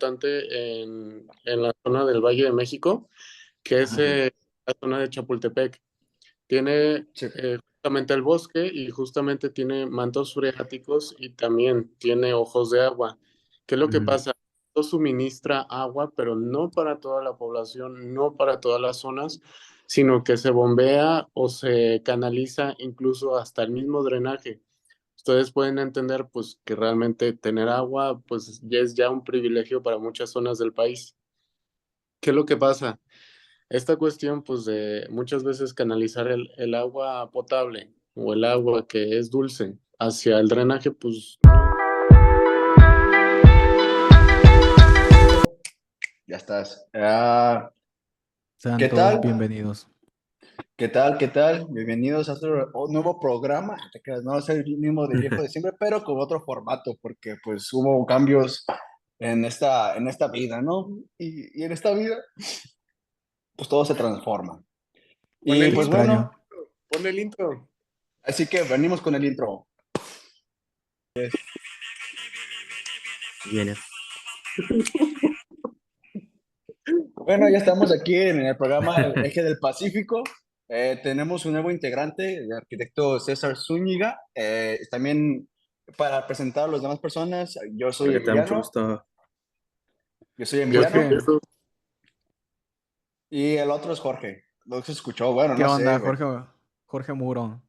importante en la zona del Valle de México, que es Ujú. la zona de Chapultepec. Tiene Sí. justamente el bosque y justamente tiene mantos freáticos y también tiene ojos de agua. ¿Qué es lo que Ujú. pasa? Esto suministra agua, pero no para toda la población, no para todas las zonas, sino que se bombea o se canaliza incluso hasta el mismo drenaje. Ustedes pueden entender pues que realmente tener agua pues ya es ya un privilegio para muchas zonas del país. ¿Qué es lo que pasa? Esta cuestión, pues, de muchas veces canalizar el agua potable o el agua que es dulce hacia el drenaje, pues, no. Ya estás. Sean ¿Qué todos tal? bienvenidos. ¿Qué tal? ¿Qué tal? Bienvenidos a otro nuevo programa. Te creas, no es el mismo de viejo de siempre, pero con otro formato, porque pues hubo cambios en esta vida, ¿no? Y en esta vida, pues todo se transforma. Ponle Y el Se pues intro, extraña. bueno, ponle el intro. así que venimos con el intro. Y viene. Bueno, ya estamos aquí en el programa El Eje del Pacífico. Tenemos un nuevo integrante, el arquitecto César Zúñiga. También para presentar a las demás personas, yo soy Hola, ¿qué tal? Mucho Emiliano. gusto. Yo soy Yo soy Emiliano Jorge, Jesús. y el otro es Jorge. Lo que se escuchó, bueno, ¿qué no sé, onda? güey. Jorge Muro.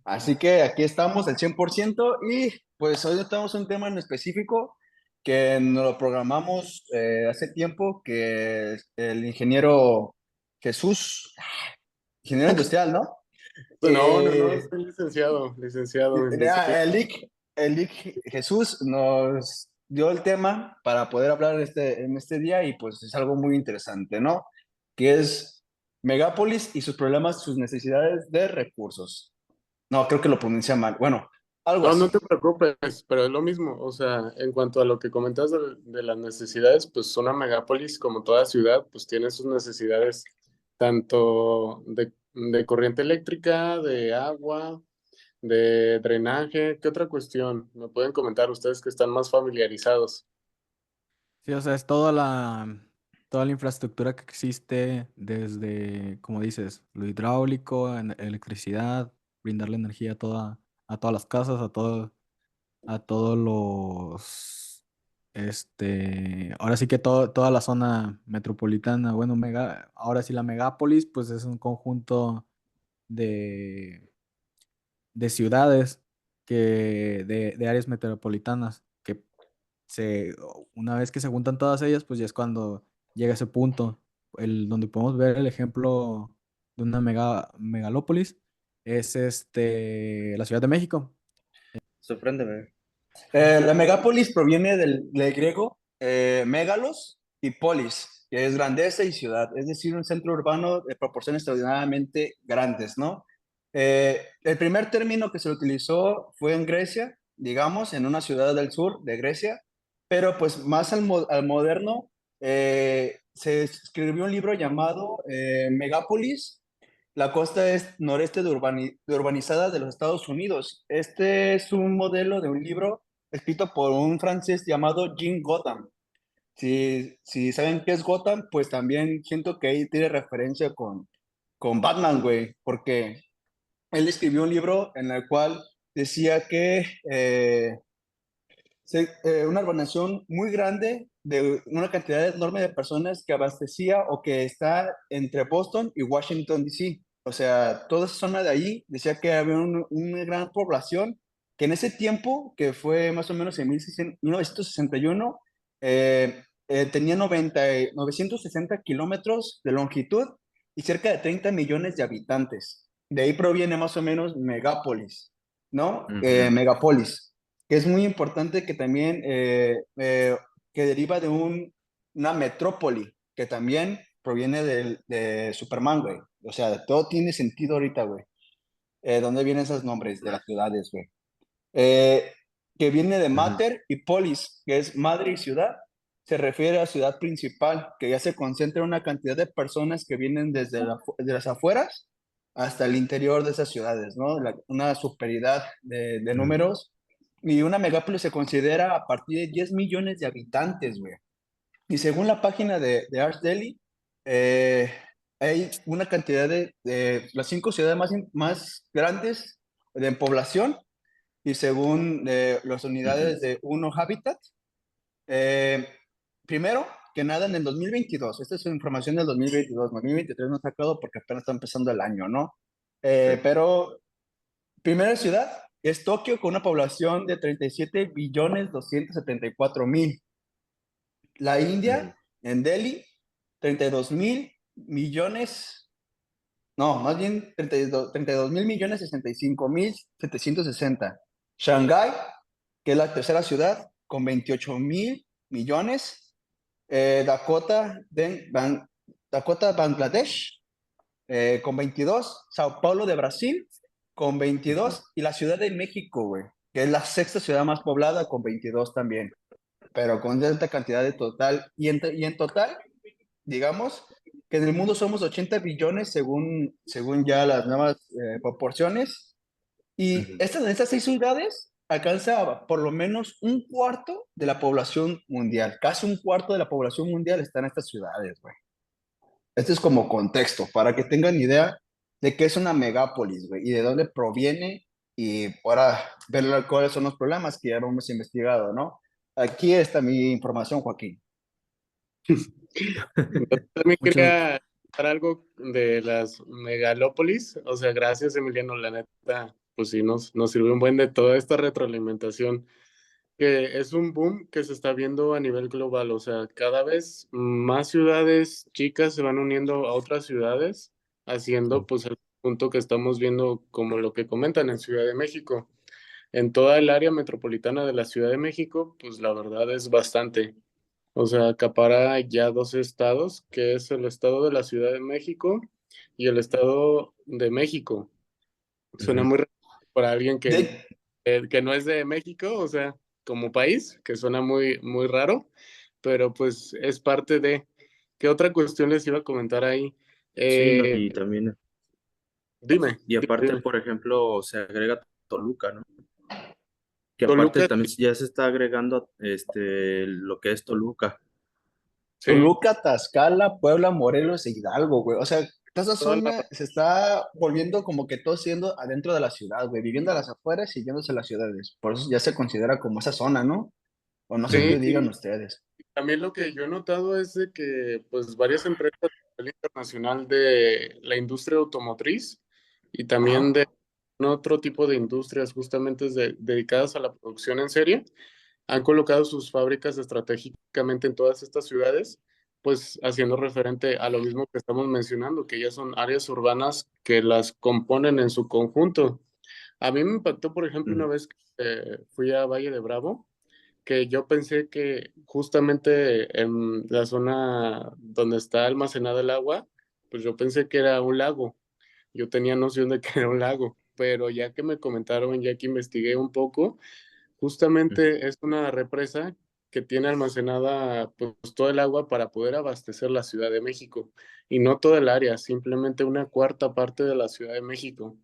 Así que aquí estamos al 100% y pues hoy tenemos un tema en específico que nos lo programamos hace tiempo, que el ingeniero Jesús, ingeniero industrial, ¿no? No, no, no, Eh, soy licenciado en diseño. el Jesús nos dio el tema para poder hablar en este día y pues es algo muy interesante, ¿no? Que es Megápolis y sus problemas, sus necesidades de recursos. No, creo que lo pronuncia mal. Bueno, algo No, así. no te preocupes, pero es lo mismo. O sea, en cuanto a lo que comentas de las necesidades, pues una megápolis, como toda ciudad, pues tiene sus necesidades tanto de corriente eléctrica, de agua, de drenaje. ¿Qué otra cuestión? ¿Me pueden comentar ustedes que están más familiarizados? Sí, o sea, es toda la infraestructura que existe desde, como dices, lo hidráulico, electricidad, brindarle energía a todas las casas, a todos ahora sí que toda la zona metropolitana, bueno, ahora sí la megápolis, pues es un conjunto de de ciudades de áreas metropolitanas, que una vez que se juntan todas ellas, pues ya es cuando llega ese punto, donde podemos ver el ejemplo de una megalópolis, es la Ciudad de México. Sorpréndeme. La megápolis proviene del griego megalos y polis, que es grandeza y ciudad, es decir, un centro urbano de proporciones extraordinariamente grandes, ¿no? El primer término que se utilizó fue en Grecia, digamos, en una ciudad del sur de Grecia, pero pues más al moderno se escribió un libro llamado Megápolis. La costa es noreste de urbanizada de los Estados Unidos. Este es un modelo de un libro escrito por un francés llamado Jean Gotham. Si saben qué es Gotham, pues también siento que ahí tiene referencia con Batman, güey, porque él escribió un libro en el cual decía que una urbanización muy grande de una cantidad enorme de personas que abastecía o que está entre Boston y Washington, D.C. O sea, toda esa zona de ahí decía que había una gran población que en ese tiempo, que fue más o menos en 1961, tenía 960 kilómetros de longitud y cerca de 30 millones de habitantes. De ahí proviene más o menos Megápolis, ¿no? Ujú. Megapolis, que es muy importante que también, que deriva de una metrópoli, que también proviene de Superman, güey. O sea, todo tiene sentido ahorita, güey. ¿Dónde vienen esos nombres de las ciudades, güey? Eh, que viene de Ujú. mater y polis, que es madre y ciudad. Se refiere a ciudad principal, que ya se concentra una cantidad de personas que vienen desde de las afueras hasta el interior de esas ciudades, ¿no? Una superioridad de Ujú. números. Y una megápolis se considera a partir de 10 millones de habitantes, güey. Y según la página de Arch Daily, eh, hay una cantidad de las 5 ciudades más grandes en población y según las Ujú. unidades de UNO Habitat, eh, primero que nada en el 2022, esta es información del 2022, 2023 no he sacado porque apenas está empezando el año, ¿no? Sí. Pero primera ciudad es Tokio con una población de 37.274.000. La Ujú. India, en Delhi, 32.000.000.000, no, más bien 32.000.000.000, 65.760. Shanghái, que es la tercera ciudad, con 28.000.000.000. Dakota, Bangladesh, con 22. Sao Paulo de Brasil, con Ujú. 22. Y la Ciudad de México, güey, que es la sexta ciudad más poblada, con 22 también. Pero con alta cantidad de total. Y en total, digamos que en el mundo somos 80 billones según ya las nuevas proporciones. Y Ujú. estas 6 ciudades alcanza por lo menos un cuarto de la población mundial. Casi un cuarto de la población mundial está en estas ciudades, güey. Este es como contexto, para que tengan idea de qué es una megápolis, güey, y de dónde proviene, y ahora ver cuáles son los problemas que ya hemos investigado, ¿no? Aquí está mi información, Joaquín. Yo también Muchas, quería contar algo de las megalópolis. O sea, gracias, Emiliano, la neta, pues sí, nos sirvió un buen de toda esta retroalimentación, que es un boom que se está viendo a nivel global. O sea, cada vez más ciudades chicas se van uniendo a otras ciudades, haciendo pues el punto que estamos viendo como lo que comentan en Ciudad de México. En toda el área metropolitana de la Ciudad de México, pues la verdad es bastante. O sea, acapara ya dos estados, que es el estado de la Ciudad de México y el estado de México. Suena Ujú. muy raro para alguien De, que no es de México, o sea, como país, que suena muy raro, pero pues es parte de... ¿Qué otra cuestión les iba a comentar ahí? Sí, no, Eh, y también, y dime, aparte, dime. por ejemplo, se agrega Toluca, ¿no? Que aparte Toluca, también ya se está agregando lo que es Toluca. sí, Toluca, Tlaxcala, Puebla, Morelos e Hidalgo, güey. O sea, toda esa toda la... zona se está volviendo como que todo siendo adentro de la ciudad, güey, viviendo a las afueras y yéndose a las ciudades. Por eso ya se considera como esa zona, ¿no? O no sé Sí, qué digan ustedes. también lo que yo he notado es de que pues varias empresas a nivel internacional de la industria automotriz y también de Ajá. otro tipo de industrias justamente dedicadas a la producción en serie han colocado sus fábricas estratégicamente en todas estas ciudades, pues haciendo referente a lo mismo que estamos mencionando, que ya son áreas urbanas que las componen en su conjunto. A mí me impactó, por ejemplo, una Ujú. vez que fui a Valle de Bravo, que yo pensé que justamente en la zona donde está almacenada el agua, pues yo pensé que era un lago. Yo tenía noción de que era un lago, pero ya que me comentaron, ya que investigué un poco, Ujú. justamente es una represa que tiene almacenada pues todo el agua para poder abastecer la Ciudad de México y no toda el área, simplemente una cuarta parte de la Ciudad de México.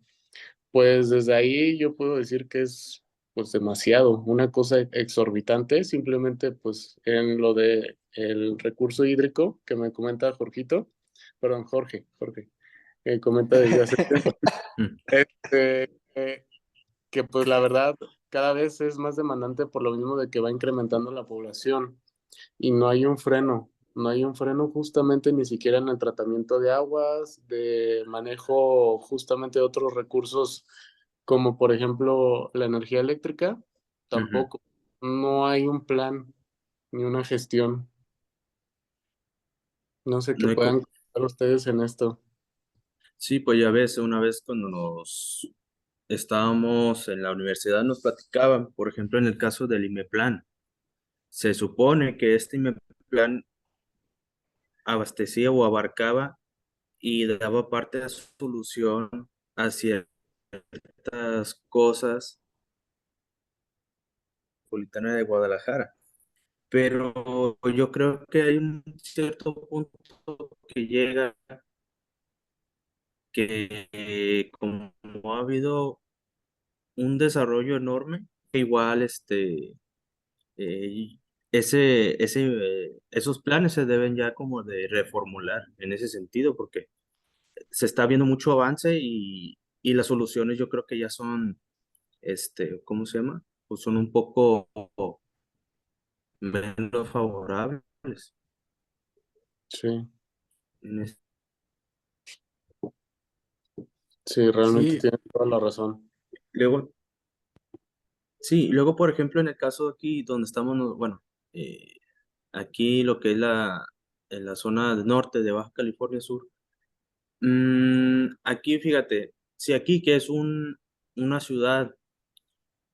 Pues desde ahí yo puedo decir que es pues demasiado, una cosa exorbitante, simplemente pues en lo de el recurso hídrico que me comenta Jorgito, perdón, Jorge, que comenta desde hace tiempo, Ujú. este, que pues la verdad cada vez es más demandante por lo mismo de que va incrementando la población y no hay un freno, no hay un freno justamente ni siquiera en el tratamiento de aguas, de manejo justamente de otros recursos como por ejemplo la energía eléctrica, Ujú. tampoco, no hay un plan ni una gestión. No sé qué No hay puedan contar ustedes en esto. Sí, pues ya ves, una vez cuando nos estábamos en la universidad nos platicaban, por ejemplo, en el caso del IMEPLAN, se supone que este IMEPLAN abastecía o abarcaba y daba parte de la solución a ciertas cosas metropolitana de Guadalajara. Pero yo creo que hay un cierto punto que llega que como ha habido un desarrollo enorme, que igual esos planes se deben ya como de reformular en ese sentido, porque se está viendo mucho avance y las soluciones yo creo que ya son, ¿cómo se llama? Pues son un poco menos favorables. Sí, En es- sí, realmente Sí, tienes toda la razón. Luego, sí, luego, por ejemplo, en el caso aquí donde estamos, bueno, eh, aquí lo que es en la zona norte de Baja California Sur, aquí fíjate, si aquí que es una ciudad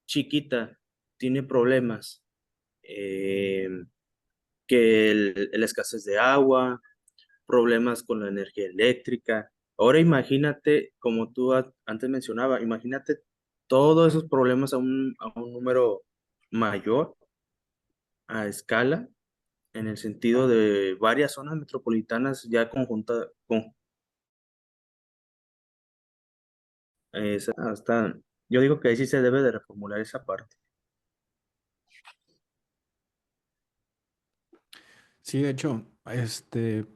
chiquita tiene problemas, eh, que la escasez de agua, problemas con la energía eléctrica. Ahora imagínate, como tú antes mencionaba, imagínate todos esos problemas a un número mayor, a escala, en el sentido de varias zonas metropolitanas ya conjuntas, yo digo que ahí sí se debe de reformular esa parte. sí, de hecho,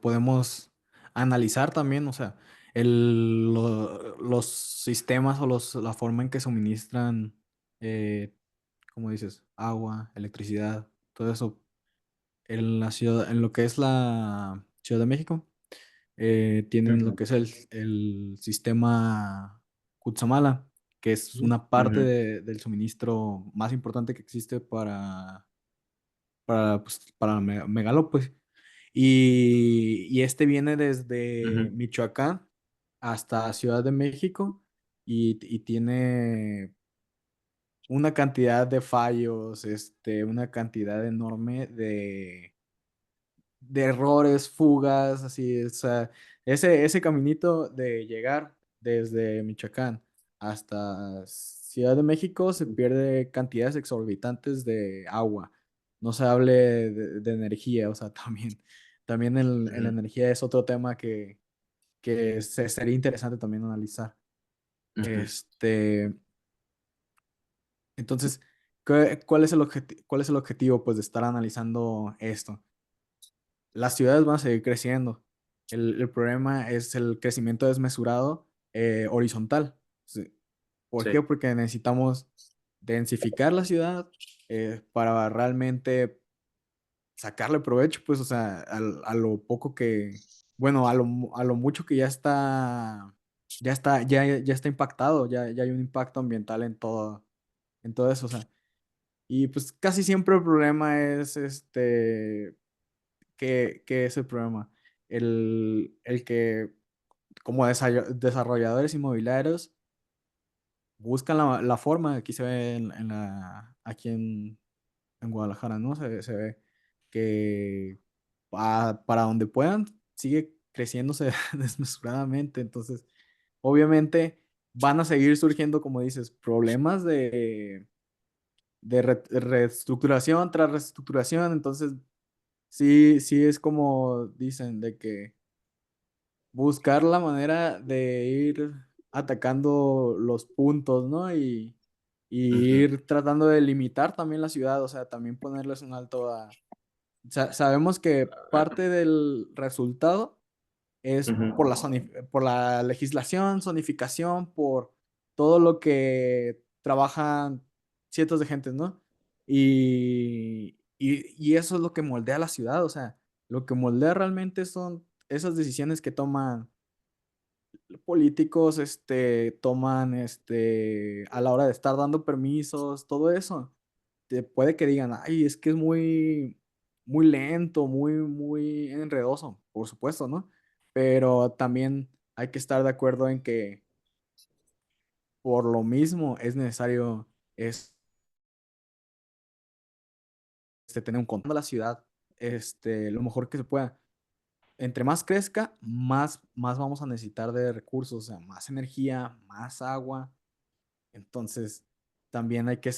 podemos analizar también, o sea, los sistemas o la forma en que suministran, eh, como dices, agua, electricidad, todo eso en la ciudad, en lo que es la Ciudad de México, tienen lo Ujú, que es el sistema Kutsamala, que es una parte ujú, del suministro más importante que existe para Megalópolis. Y este viene desde ujú, Michoacán hasta Ciudad de México y tiene una cantidad de fallos, una cantidad enorme de errores, fugas, así, o sea, ese caminito de llegar desde Michoacán hasta Ciudad de México se pierde cantidades exorbitantes de agua. No se hable de energía, o sea, también en la ujú, energía es otro tema que sería interesante también analizar. ujú, Este, entonces, ¿cuál es el objetivo, pues, de estar analizando esto? Las ciudades van a seguir creciendo. El problema es el crecimiento desmesurado horizontal. Sí. ¿Por qué? sí, Porque necesitamos densificar la ciudad para realmente sacarle provecho, pues, o sea, a lo poco que, bueno, a lo mucho que ya está impactado, ya hay un impacto ambiental en todo eso, o sea, y pues casi siempre el problema es ¿qué es el problema? El que como desarrolladores inmobiliarios buscan la forma, aquí se ve aquí en Guadalajara, ¿no? Se ve que para donde puedan sigue creciéndose desmesuradamente, entonces obviamente van a seguir surgiendo, como dices, problemas de reestructuración tras reestructuración, entonces sí, sí es como dicen, de que buscar la manera de ir atacando los puntos, ¿no? Y ujú, ir tratando de limitar también la ciudad, o sea, también ponerles un alto a... sabemos que parte del resultado es por ujú, por la legislación, zonificación, por todo lo que trabajan cientos de gentes, ¿no? Y eso es lo que moldea la ciudad, o sea, lo que moldea realmente son esas decisiones que toman políticos, toman, a la hora de estar dando permisos, todo eso. Puede que digan, ay, es que es muy lento, muy enredoso, por supuesto, ¿no? Pero también hay que estar de acuerdo en que por lo mismo es necesario tener un control de la ciudad, lo mejor que se pueda. Entre más crezca, más vamos a necesitar de recursos, o sea, más energía, más agua. Entonces, también hay que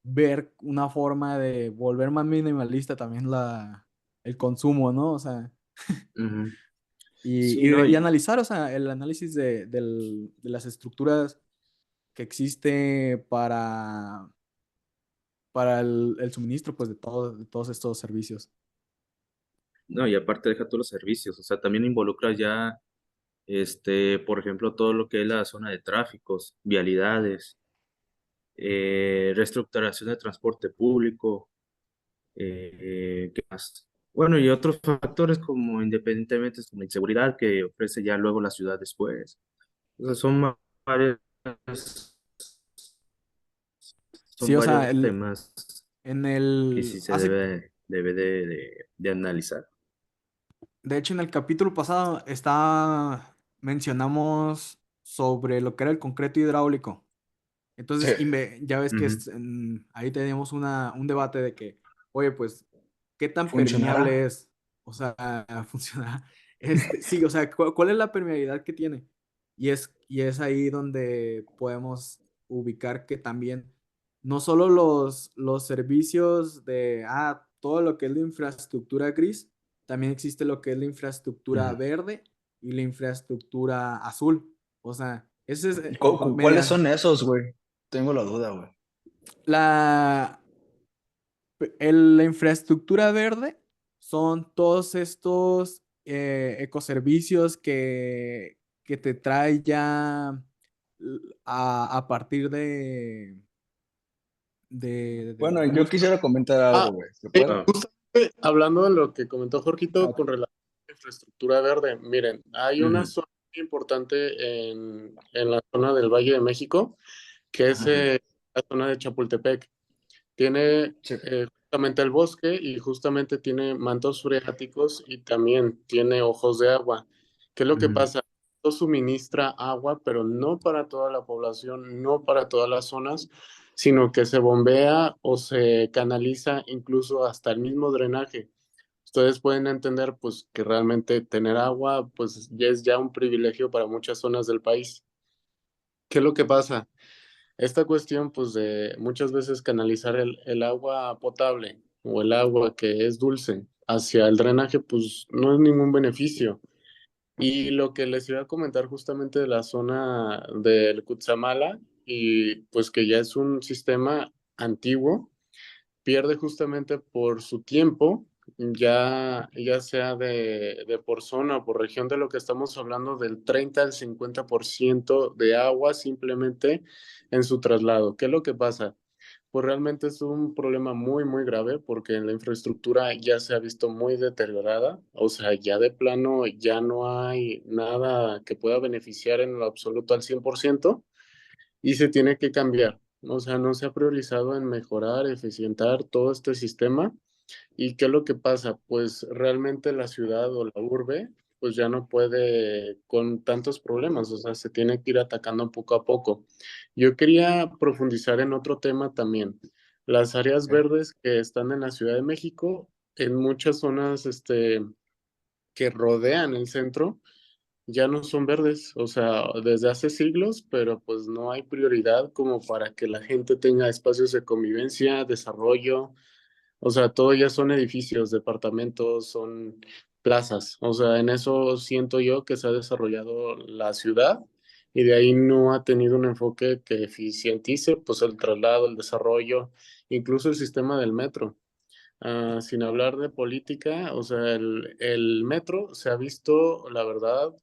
ver una forma de volver más minimalista también el consumo, ¿no? O sea, ujú. Sí, no, y analizar, o sea, el análisis de las estructuras que existe para el suministro pues de todos estos servicios. No, y aparte deja todos los servicios, o sea, también involucra ya, por ejemplo, todo lo que es la zona de tráficos, vialidades, reestructuración de transporte público, ¿qué más? Bueno, y otros factores como independientemente como inseguridad que ofrece ya luego la ciudad después. O sea, varios, Sí, son o sea, varios temas en que el, sí se hace, debe de analizar. de hecho, en el capítulo pasado mencionamos sobre lo que era el concreto hidráulico. Sí, Entonces, ya ves que Ujú. ahí teníamos un debate de que, oye, pues, ¿qué tan permeable funcionará. es? O sea, funciona. Sí, o sea, ¿cuál es la permeabilidad que tiene? Y es ahí donde podemos ubicar que también no solo los servicios todo lo que es la infraestructura gris, también existe lo que es la infraestructura Ujú. verde y la infraestructura azul. O sea, ese es ¿Y cuáles son esos, güey? Tengo la duda, güey. la, la infraestructura verde son todos estos ecoservicios que te trae ya a partir Bueno, yo ¿cómo se llama? quisiera comentar Ah, algo, güey. ¿Se sí, puede? Ah, justamente hablando de lo que comentó Jorgito Ok. con relación a la infraestructura verde, miren, hay una ujú, zona muy importante en la zona del Valle de México, que es Ajá. ujú, la zona de Chapultepec. Tiene Sí. justamente el bosque y justamente tiene mantos freáticos y también tiene ojos de agua. ¿Qué es lo que ujú. pasa? Esto suministra agua, pero no para toda la población, no para todas las zonas, sino que se bombea o se canaliza incluso hasta el mismo drenaje. Ustedes pueden entender pues que realmente tener agua pues ya es ya un privilegio para muchas zonas del país. ¿Qué es lo que pasa? Esta cuestión, pues, de muchas veces canalizar el agua potable o el agua que es dulce hacia el drenaje, pues, no es ningún beneficio. Y lo que les iba a comentar justamente de la zona del Cutzamala, y pues que ya es un sistema antiguo, pierde justamente por su tiempo, ya sea de por zona o por región, de lo que estamos hablando del 30 al 50% de agua simplemente en su traslado. ¿Qué es lo que pasa? Pues realmente es un problema muy, muy grave porque la infraestructura ya se ha visto muy deteriorada, o sea, ya de plano ya no hay nada que pueda beneficiar en lo absoluto al 100% y se tiene que cambiar. O sea, no se ha priorizado en mejorar, eficientar todo este sistema. ¿Y qué es lo que pasa? Pues realmente la ciudad o la urbe, pues ya no puede con tantos problemas, o sea, se tiene que ir atacando poco a poco. Yo quería profundizar en otro tema también. Las áreas Ok. verdes que están en la Ciudad de México, en muchas zonas que rodean el centro, ya no son verdes, o sea, desde hace siglos, pero pues no hay prioridad como para que la gente tenga espacios de convivencia, desarrollo, o sea, todo ya son edificios, departamentos, son plazas, o sea, en eso siento yo que se ha desarrollado la ciudad y de ahí no ha tenido un enfoque que eficientice pues el traslado, el desarrollo, incluso el sistema del metro. Sin hablar de política, o sea, el metro se ha visto, la verdad,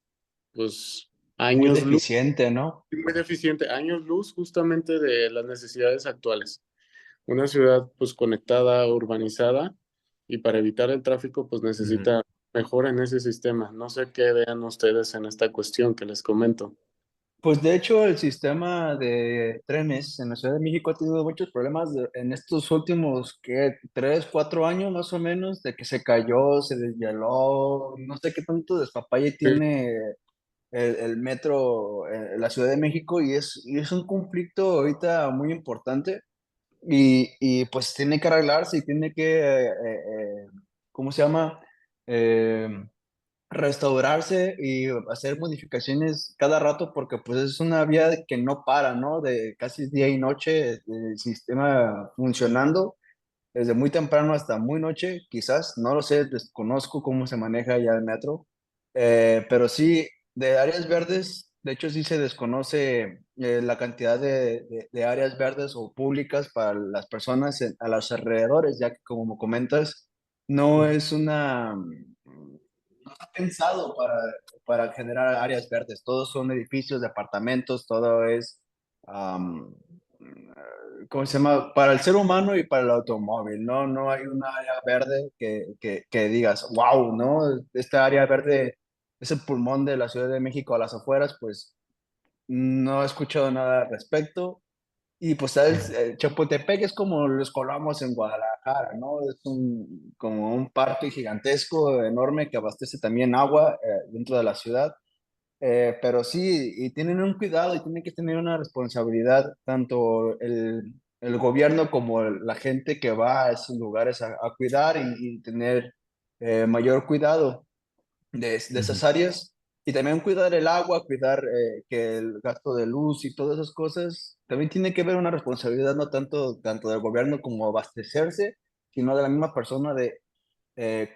pues Muy años luz, deficiente, ¿no? muy deficiente, años luz justamente de las necesidades actuales. Una ciudad pues conectada, urbanizada, y para evitar el tráfico pues Ujú. necesita mejora en ese sistema. No sé qué vean ustedes en esta cuestión que les comento. Pues de hecho el sistema de trenes en la Ciudad de México ha tenido muchos problemas en estos últimos, ¿qué? 3, 4 años más o menos, de que se cayó, se desvieló, no sé qué tanto despapalle Sí, tiene el metro en la Ciudad de México y es un conflicto ahorita muy importante y pues tiene que arreglarse y tiene que, ¿cómo se llama? Eh, Restaurarse y hacer modificaciones cada rato porque pues es una vía que no para, ¿no? De casi día y noche el sistema funcionando desde muy temprano hasta muy noche, quizás, no lo sé, desconozco cómo se maneja ya el metro, pero sí, de áreas verdes, De hecho, sí se desconoce la cantidad de áreas verdes o públicas para las personas a los alrededores, ya que como comentas, no es no está pensado para generar áreas verdes. Todos son edificios, departamentos, todo es, am, ¿cómo se llama? Para el ser humano y para el automóvil, ¿no? No hay una área verde que digas, wow, ¿no? Esta área verde es el pulmón de la Ciudad de México a las afueras, pues no he escuchado nada al respecto. Y pues, ¿sabes? Chapultepec es como los Colomos en Guadalajara, ¿no? Es como un parque gigantesco, enorme, que abastece también agua dentro de la ciudad. Pero sí, y tienen un cuidado y tienen que tener una responsabilidad, tanto el gobierno como la gente que va a esos lugares a cuidar y tener mayor cuidado de Ujú. esas áreas y también cuidar el agua, cuidar que el gasto de luz y todas esas cosas, también tiene que ver una responsabilidad no tanto del gobierno como abastecerse, sino de la misma persona de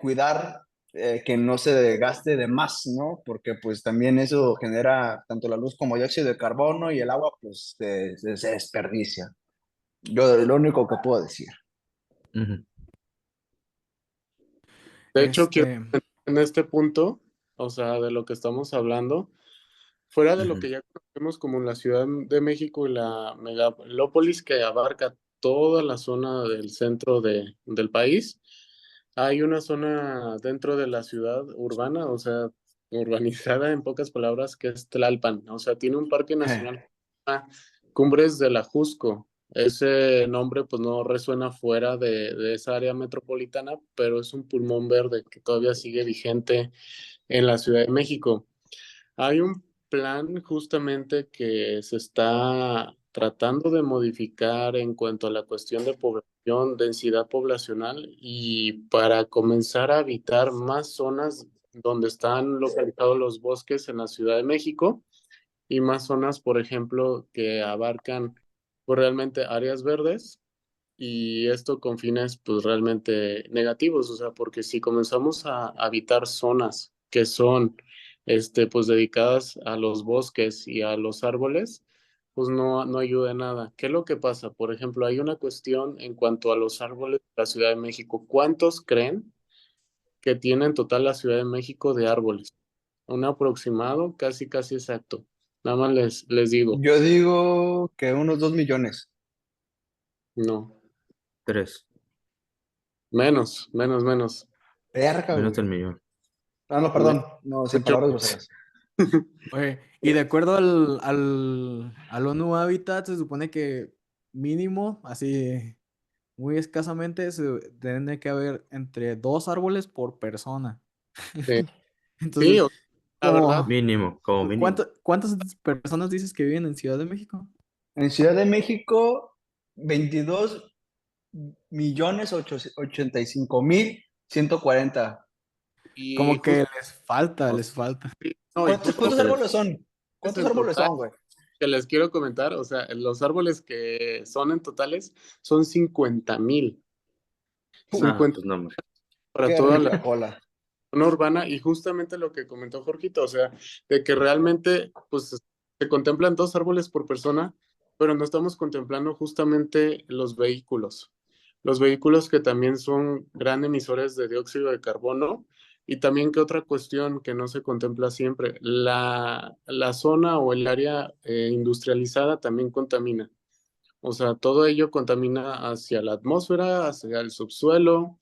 cuidar que no se gaste de más, ¿no? Porque pues también eso genera tanto la luz como dióxido de carbono y el agua pues se desperdicia. Yo lo único que puedo decir. Ujú. De hecho, quiero Este, en este punto, o sea, de lo que estamos hablando, fuera de lo Ujú. que ya conocemos como la Ciudad de México y la megalópolis que abarca toda la zona del centro del país, hay una zona dentro de la ciudad urbana, o sea, urbanizada en pocas palabras, que es Tlalpan. O sea, tiene un parque nacional, Cumbres de la Jusco. Ese nombre pues no resuena fuera de esa área metropolitana, pero es un pulmón verde que todavía sigue vigente en la Ciudad de México. Hay un plan justamente que se está tratando de modificar en cuanto a la cuestión de población, densidad poblacional y para comenzar a habitar más zonas donde están localizados los bosques en la Ciudad de México y más zonas, por ejemplo, que abarcan pues, realmente áreas verdes y esto con fines pues realmente negativos, o sea, porque si comenzamos a habitar zonas que son pues dedicadas a los bosques y a los árboles, pues no ayuda en nada. ¿Qué es lo que pasa? Por ejemplo, hay una cuestión en cuanto a los árboles de la Ciudad de México. ¿Cuántos creen que tiene en total la Ciudad de México de árboles? Un aproximado casi exacto. Nada más les digo, Yo digo que unos 2 millones. no, Tres, menos. Verga, menos güey. del millón. Ah, no, Me- perdón. No, sin palabras groseras. oye, y de acuerdo al ONU Habitat, se supone que mínimo, así muy escasamente, tiene que haber entre 2 árboles por persona. Sí, sí, Entonces, la verdad, como, Mínimo, como mínimo. ¿cuántas personas dices que viven en Ciudad de México? En Ciudad de México, 22.085.140. y Como que justo, les falta. no, y ¿Cuántos, justo cuántos árboles son? es ¿Cuántos en árboles total son, güey? que les quiero comentar, o sea, los árboles que son en totales son 50,000, Puh, Ah, 50 pues no, hombre. para qué toda la rica cola. zona urbana y justamente lo que comentó Jorgito, o sea, de que realmente pues se contemplan 2 árboles por persona, pero no estamos contemplando justamente los vehículos que también son gran emisores de dióxido de carbono y también que otra cuestión que no se contempla siempre, la zona o el área industrializada también contamina. O sea, todo ello contamina hacia la atmósfera, hacia el subsuelo,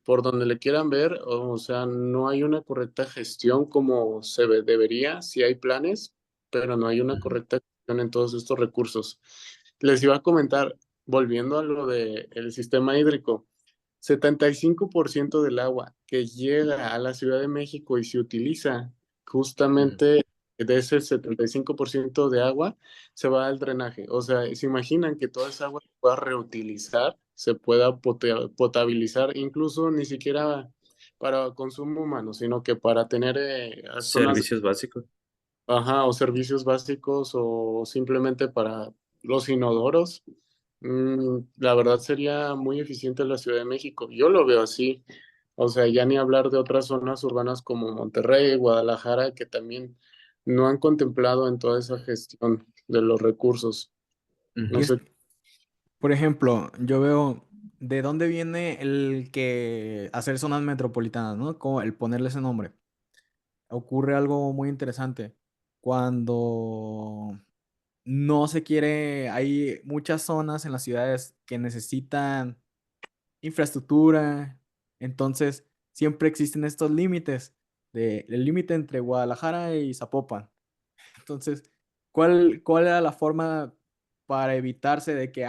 por donde le quieran ver, o sea, no hay una correcta gestión como debería, sí hay planes, pero no hay una Ujú. correcta gestión en todos estos recursos. Les iba a comentar, volviendo a lo del sistema hídrico, 75% del agua que llega a la Ciudad de México y se utiliza Ujú. justamente de ese 75% de agua se va al drenaje. O sea, se imaginan que toda esa agua se pueda reutilizar, se pueda potabilizar, incluso ni siquiera para consumo humano, sino que para tener zonas, Servicios básicos. ajá, o servicios básicos o simplemente para los inodoros. La verdad sería muy eficiente la Ciudad de México. Yo lo veo así. O sea, ya ni hablar de otras zonas urbanas como Monterrey, Guadalajara, que también no han contemplado en toda esa gestión de los recursos. No Y Ujú. es, sé, por ejemplo, yo veo de dónde viene el que hacer zonas metropolitanas, ¿no? Como el ponerle ese nombre. Ocurre algo muy interesante. Cuando no se quiere, hay muchas zonas en las ciudades que necesitan infraestructura, entonces siempre existen estos límites, el límite entre Guadalajara y Zapopan. Entonces, ¿cuál era la forma para evitarse de que,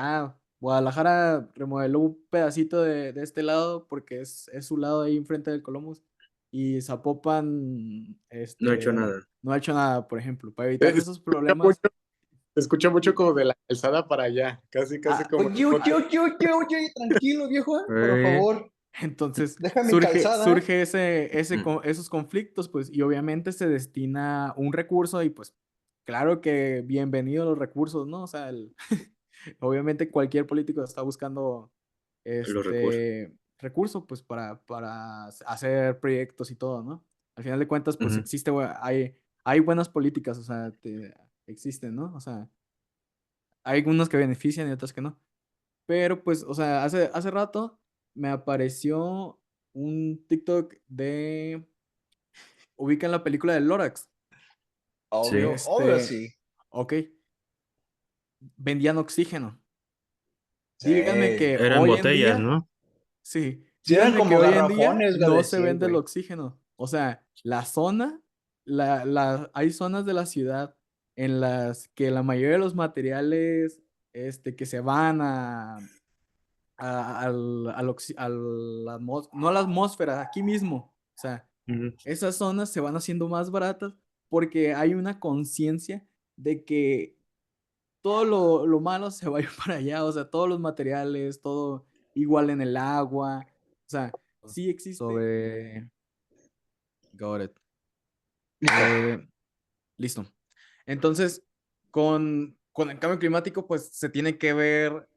Guadalajara remodeló un pedacito de este lado porque es su lado ahí enfrente del Columbus y Zapopan, No he hecho nada. no ha hecho nada, por ejemplo, para se evitarse esos escucha problemas? mucho, se escucha mucho como de la calzada para allá, casi, casi como Oye, oye, oye, oye, oye, tranquilo, viejo, por Eh, favor, Entonces deja mi surge, calzada, surge mm, esos conflictos, pues, y obviamente se destina un recurso y pues, claro que bienvenido los recursos, ¿no? O sea, obviamente cualquier político está buscando los recursos. recurso, pues, para hacer proyectos y todo, ¿no? Al final de cuentas, pues, Ujú. hay buenas políticas, o sea, existen, ¿no? O sea, hay algunas que benefician y otras que no. Pero pues, o sea, hace rato me apareció un TikTok ubican la película de Lorax. Sí, obvio, obvio Este, sí, ok, vendían oxígeno. Díganme sí, que eran hoy en botellas, día, ¿no? sí, sí eran díganme que como hoy en día garrafones, no güey, se sí, vende el güey, oxígeno. O sea, hay zonas de la ciudad en las que la mayoría de los materiales, que se van no a la atmósfera, aquí mismo. O sea, Ujú. esas zonas se van haciendo más baratas porque hay una conciencia de que todo lo malo se va a ir para allá, o sea, todos los materiales, todo igual en el agua, o sea, sí existe. Got it. listo. Eh, listo. Entonces, con el cambio climático, pues se tiene que ver,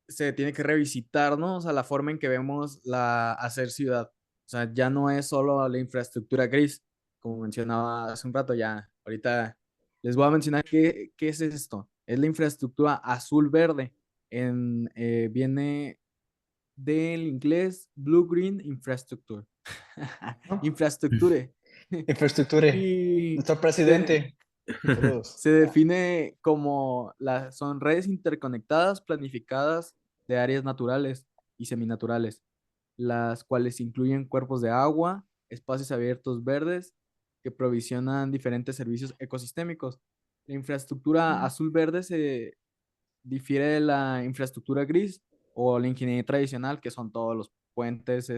se tiene que revisitar, ¿no? O sea, la forma en que vemos hacer ciudad. O sea, ya no es solo la infraestructura gris, como mencionaba hace un rato, ya. Ahorita les voy a mencionar qué es esto. Es la infraestructura azul-verde. Viene del inglés Blue Green Infrastructure. ¿No? Infraestructure. Infraestructura, Y nuestro se, presidente, saludos. se define como son redes interconectadas, planificadas de áreas naturales y seminaturales, las cuales incluyen cuerpos de agua, espacios abiertos verdes que provisionan diferentes servicios ecosistémicos. La infraestructura azul-verde se difiere de la infraestructura gris o la ingeniería tradicional, que son todos los puentes,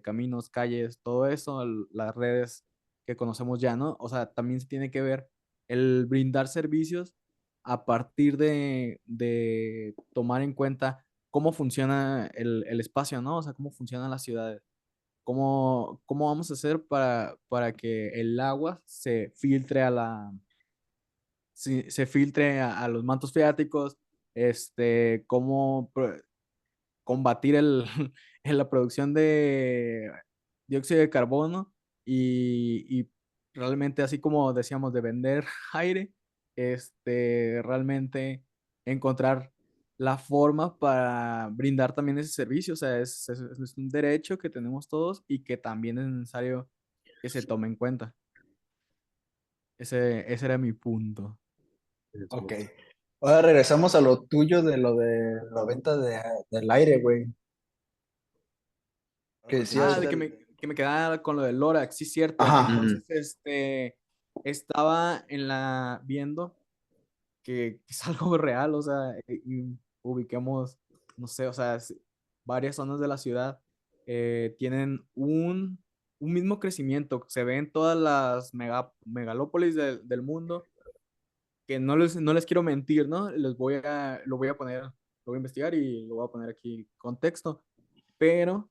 caminos, calles, todo eso, las redes que conocemos ya, ¿no? O sea, también se tiene que ver el brindar servicios a partir de tomar en cuenta cómo funciona el espacio, ¿no? O sea, cómo funcionan las ciudades. ¿Cómo vamos a hacer para que el agua se filtre a los mantos freáticos, cómo combatir en la producción de dióxido de carbono y realmente así como decíamos de vender aire, realmente encontrar la forma para brindar también ese servicio, o sea, es un derecho que tenemos todos y que también es necesario que se tome en cuenta. Ese era mi punto. Ok. Ahora regresamos a lo tuyo de lo de la venta del aire, güey. Que decías De del... que me quedara con lo del Lorax, sí, cierto. Ajá. Ujú. Entonces, estaba viendo que es algo real, o sea, y ubiquemos, no sé, o sea, varias zonas de la ciudad tienen un mismo crecimiento. Se ven todas las megalópolis del mundo, que no les quiero mentir, ¿no? Lo voy a poner, lo voy a investigar y lo voy a poner aquí contexto, pero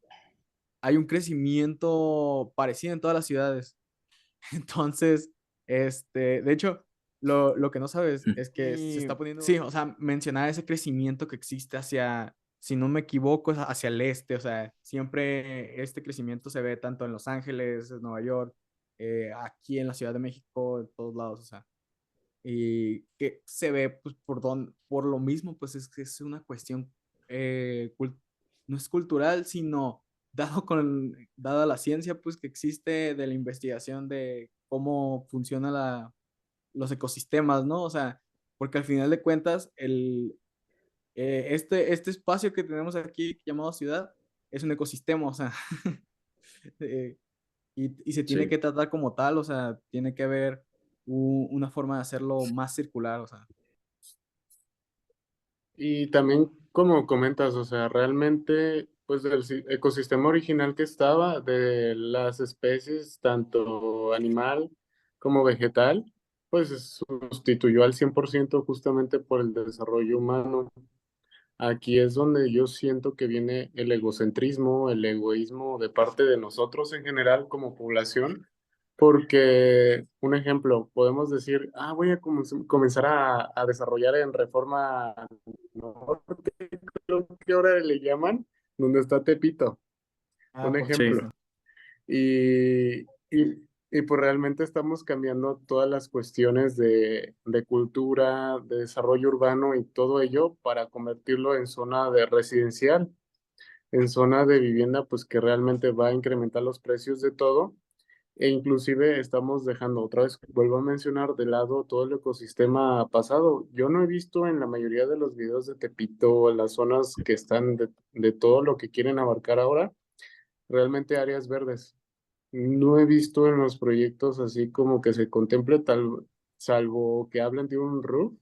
hay un crecimiento parecido en todas las ciudades. Entonces, de hecho, lo que no sabes es que se está poniendo. Sí, o sea, mencionaba ese crecimiento que existe si no me equivoco, es hacia el este. O sea, siempre este crecimiento se ve tanto en Los Ángeles, en Nueva York. aquí en la Ciudad de México, en todos lados, o sea, y que se ve pues por lo mismo, pues es que es una cuestión, no es cultural, sino dada la ciencia pues que existe de la investigación de cómo funciona los ecosistemas, ¿no? O sea, porque al final de cuentas, este espacio que tenemos aquí llamado ciudad es un ecosistema, o sea, eh, y se tiene Sí. que tratar como tal, o sea, tiene que haber una forma de hacerlo más circular, o sea. Y también, como comentas, o sea, realmente, pues del ecosistema original que estaba, de las especies, tanto animal como vegetal, pues se sustituyó al 100% justamente por el desarrollo humano. Aquí es donde yo siento que viene el egocentrismo, el egoísmo de parte de nosotros en general como población, porque, un ejemplo, podemos decir, voy a comenzar a desarrollar en Reforma Norte, creo que ahora le llaman, donde está Tepito, Ah, un por Sí. ejemplo. supuesto. Y pues realmente estamos cambiando todas las cuestiones de cultura, de desarrollo urbano y todo ello para convertirlo en zona de residencial, en zona de vivienda, pues que realmente va a incrementar los precios de todo. E inclusive estamos dejando, otra vez, vuelvo a mencionar, de lado todo el ecosistema pasado. Yo no he visto en la mayoría de los videos de Tepito, las zonas que están de todo lo que quieren abarcar ahora, realmente áreas verdes. No he visto en los proyectos así como que se contemple tal, salvo que hablen de un roof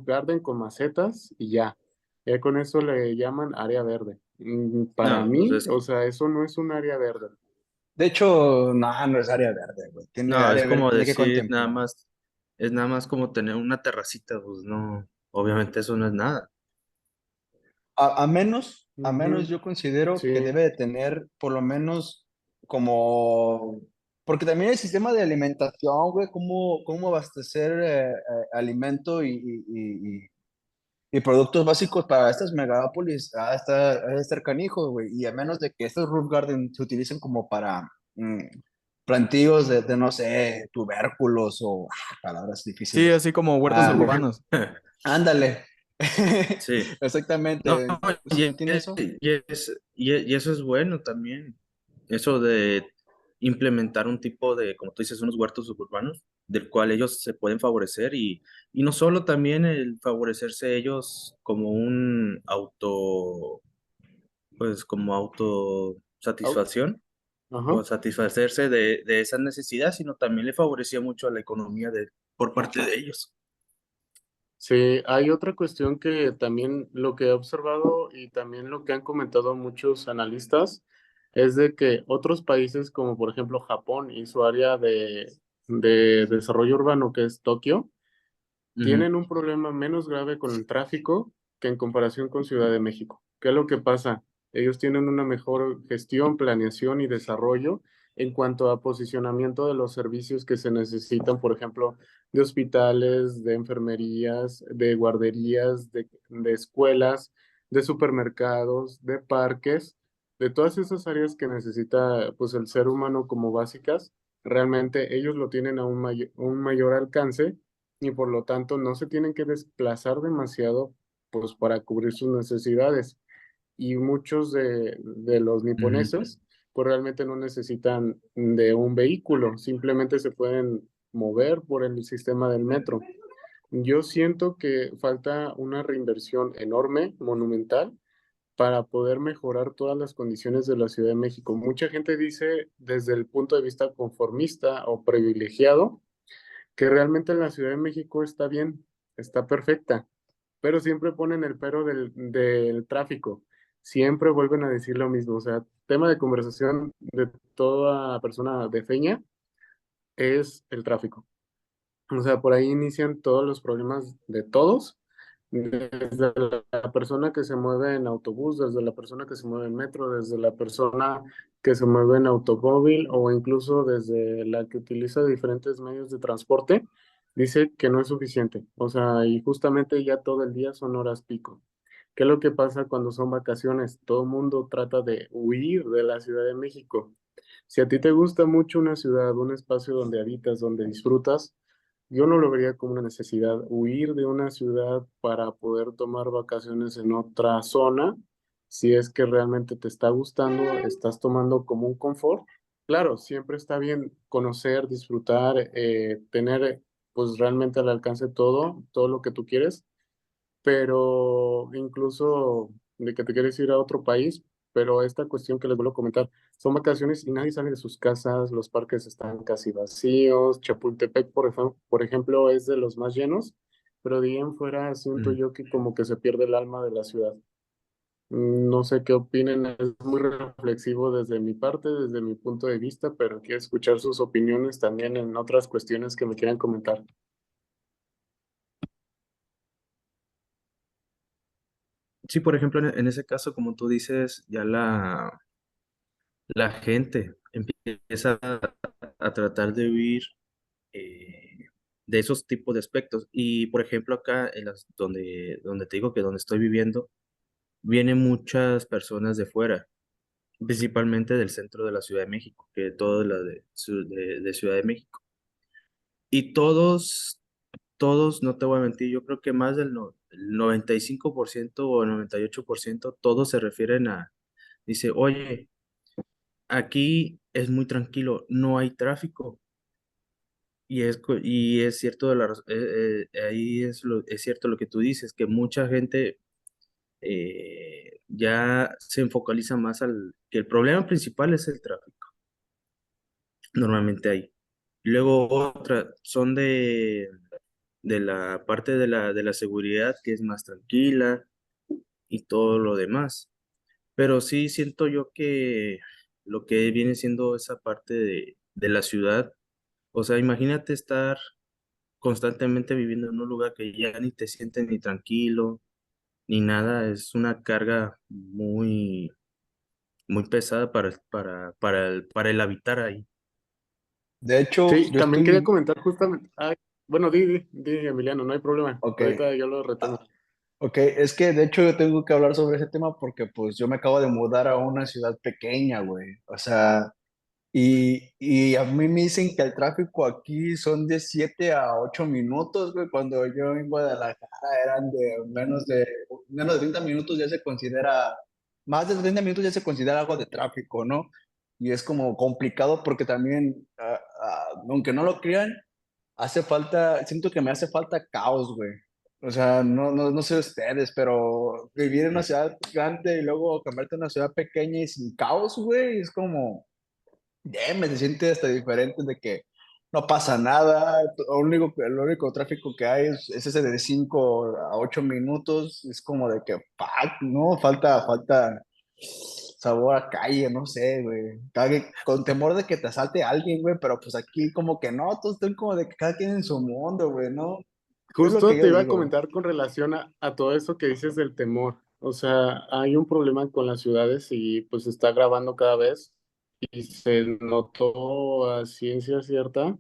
garden con macetas y ya. Ya con eso le llaman área verde. Para No, pues mí, o sea, eso no es un área verde. De hecho, no, no es área verde, güey. Tiene no, es área verde, como tiene que decir nada contemplar. más, es nada más como tener una terracita, pues no, obviamente eso no es nada. A menos Ujú. yo considero que Sí, debe de tener por lo menos como, porque también el sistema de alimentación, güey, cómo abastecer alimento y productos básicos para estas megápolis, ha de estar canijo, güey, y a menos de que estos roof garden se utilicen como para plantíos de, no sé, tubérculos o palabras Sí, difíciles. así como huertos Ah, urbanos. ándale. Sí. No, Exactamente. ¿Sí entiendes eso? y eso es bueno también. Eso de implementar un tipo de, como tú dices, unos huertos suburbanos, del cual ellos se pueden favorecer y no solo también el favorecerse ellos como un auto, pues como au- autosatisfacción ajá. o satisfacerse de esa necesidad, sino también le favorecía mucho a la economía por parte de ellos. Sí, hay otra cuestión que también lo que he observado y también lo que han comentado muchos analistas es de que otros países como por ejemplo Japón y su área de desarrollo urbano que es Tokio, Ujú, tienen un problema menos grave con el tráfico que en comparación con Ciudad de México. ¿Qué es lo que pasa? Ellos tienen una mejor gestión, planeación y desarrollo en cuanto a posicionamiento de los servicios que se necesitan, por ejemplo, de hospitales, de enfermerías, de guarderías, de escuelas, de supermercados, de parques, de todas esas áreas que necesita pues el ser humano como básicas. Realmente ellos lo tienen a un mayor alcance y por lo tanto no se tienen que desplazar demasiado pues para cubrir sus necesidades. Y muchos de los ujú. niponeses pues realmente no necesitan de un vehículo, simplemente se pueden mover por el sistema del metro. Yo siento que falta una reinversión enorme, monumental, para poder mejorar todas las condiciones de la Ciudad de México. Mucha gente dice desde el punto de vista conformista o privilegiado, que realmente la Ciudad de México está bien, está perfecta, pero siempre ponen el pero del tráfico. Siempre vuelven a decir lo mismo. O sea, tema de conversación de toda persona de feña es el tráfico. O sea, por ahí inician todos los problemas de todos, desde la persona que se mueve en autobús, desde la persona que se mueve en metro, desde la persona que se mueve en automóvil o incluso desde la que utiliza diferentes medios de transporte, dice que no es suficiente. O sea, y justamente ya todo el día son horas pico. ¿Qué es lo que pasa cuando son vacaciones? Todo el mundo trata de huir de la Ciudad de México. Si a ti te gusta mucho una ciudad, un espacio donde habitas, donde disfrutas, yo no lo vería como una necesidad huir de una ciudad para poder tomar vacaciones en otra zona. Si es que realmente te está gustando, estás tomando como un confort. Claro, siempre está bien conocer, disfrutar, tener pues realmente al alcance todo lo que tú quieres, pero incluso de que te quieres ir a otro país, pero esta cuestión que les vuelvo a comentar, son vacaciones y nadie sale de sus casas, los parques están casi vacíos, Chapultepec, por ejemplo, es de los más llenos, pero de ahí en fuera siento Mm. yo que como que se pierde el alma de la ciudad. No sé qué opinen, es muy reflexivo desde mi parte, desde mi punto de vista, pero quiero escuchar sus opiniones también en otras cuestiones que me quieran comentar. Sí, por ejemplo, en ese caso, como tú dices, ya la gente empieza a tratar de huir eh, de esos tipos de aspectos. Y, por ejemplo, acá donde te digo que donde estoy viviendo, vienen muchas personas de fuera, principalmente del centro de la Ciudad de México, que todo la de Ciudad de México. Y todos, no te voy a mentir, yo creo que más del el 95% o el 98% todos se refieren dice, oye, aquí es muy tranquilo, no hay tráfico. Y es cierto, ahí es cierto lo que tú dices, que mucha gente ya se focaliza más que el problema principal es el tráfico, normalmente ahí. Luego otra, son de la parte de la seguridad que es más tranquila y todo lo demás. Pero sí siento yo que lo que viene siendo esa parte de la ciudad, o sea, imagínate estar constantemente viviendo en un lugar que ya ni te sientes ni tranquilo, ni nada, es una carga muy pesada para el habitar ahí. De hecho, Sí, yo también quería estoy, comentar justamente, bueno, di, Emiliano, no hay problema, ok, ahorita yo lo retomo. ok, es que de hecho yo tengo que hablar sobre ese tema porque pues yo me acabo de mudar a una ciudad pequeña, güey. O sea, y a mí me dicen que el tráfico aquí son de 7 a 8 minutos, güey. Cuando yo en Guadalajara eran de menos de 30 minutos ya se considera, más de 30 minutos ya se considera algo de tráfico, ¿no? Y es como complicado porque también, aunque no lo crean, hace falta, siento que me hace falta caos, güey. O sea, no sé ustedes, pero vivir en una ciudad gigante y luego cambiarte a una ciudad pequeña y sin caos, güey, es como me se siente hasta diferente de que no pasa nada, el único tráfico que hay es ese de 5 a 8 minutos, es como de que, fuck, no, falta sabor a calle, no sé, güey, con temor de que te asalte alguien, güey, pero pues aquí como que no, todos están como de que cada quien en su mundo, güey, ¿no? Es lo que Justo yo te iba a digo. comentar con relación a todo eso que dices del temor. O sea, hay un problema con las ciudades y pues se está agravando cada vez y se notó a ciencia cierta,